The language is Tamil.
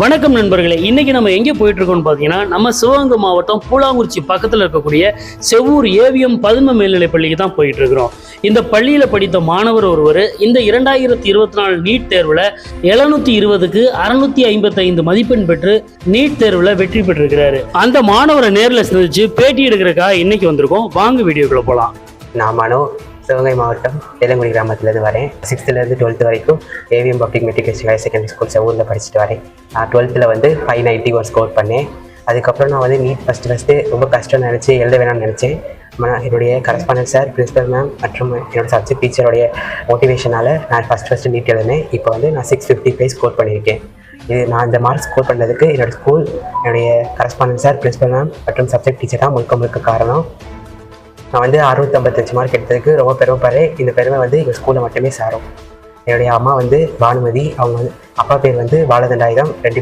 வணக்கம் நண்பர்களே, இன்னைக்கு நம்ம எங்கே போயிட்டு இருக்கோம்னு பார்த்தீங்கன்னா நம்ம சிவகங்கை மாவட்டம் பூலாங்குறிச்சி பக்கத்தில் இருக்கக்கூடிய செவ்வூர் ஏவிஎம் பதும மேல்நிலைப் பள்ளிக்கு தான் போயிட்டு இருக்கிறோம். இந்த பள்ளியில் படித்த மாணவர் ஒருவர் இந்த 2024 நீட் தேர்வில் 720க்கு 655 மதிப்பெண் பெற்று நீட் தேர்வில் வெற்றி பெற்றிருக்கிறாரு. அந்த மாணவரை நேரில் சந்திச்சு பேட்டி எடுக்கிறதுக்காக இன்னைக்கு வந்திருக்கோம். வாங்க வீடியோக்குள்ள போகலாம். நான் மனோ, சிவகங்கை மாவட்டம் தேலங்குடி கிராமத்துலேருந்து வரேன். 6th-லேருந்து 12th வரைக்கும் AVM public matriculation higher secondary school செவ்வூரில் படிச்சுட்டு வரேன். நான் 12th வந்து 591 ஸ்கோர் பண்ணேன். அதுக்கப்புறம் நான் வந்து நீட் ஃபஸ்ட்டு ரொம்ப கஷ்டம் நினச்சி எழுத வேணாம்னு நினச்சேன். என்னுடைய கரஸ்பாண்டன்ட் சார், பிரின்சிபல் மேம் மற்றும் என்னோட சப்ஜெக்ட் டீச்சருடைய மோட்டிவேஷனால் நான் ஃபஸ்ட்டு நீட் எழுதினேன். இப்போ வந்து நான் 655 ஸ்கோர் பண்ணியிருக்கேன். நான் இந்த மார்க் ஸ்கோர் பண்ணதுக்கு என்னோடய ஸ்கூல், என்னுடைய கரஸ்பாண்டன்ட் சார், பிரின்சிபல் மேம் மற்றும் சப்ஜெக்ட் டீச்சர் தான் முழுக்க காரணம். நான் வந்து 655 மார்க் எடுத்ததுக்கு ரொம்ப பெருமைப்படுறேன். இந்த பெருமை வந்து எங்கள் ஸ்கூலில் மட்டுமே சாரும். என்னுடைய அம்மா வந்து பானுமதி, அவங்க வந்து அப்பா பேர் வந்து பாலதண்டாயுதம். 2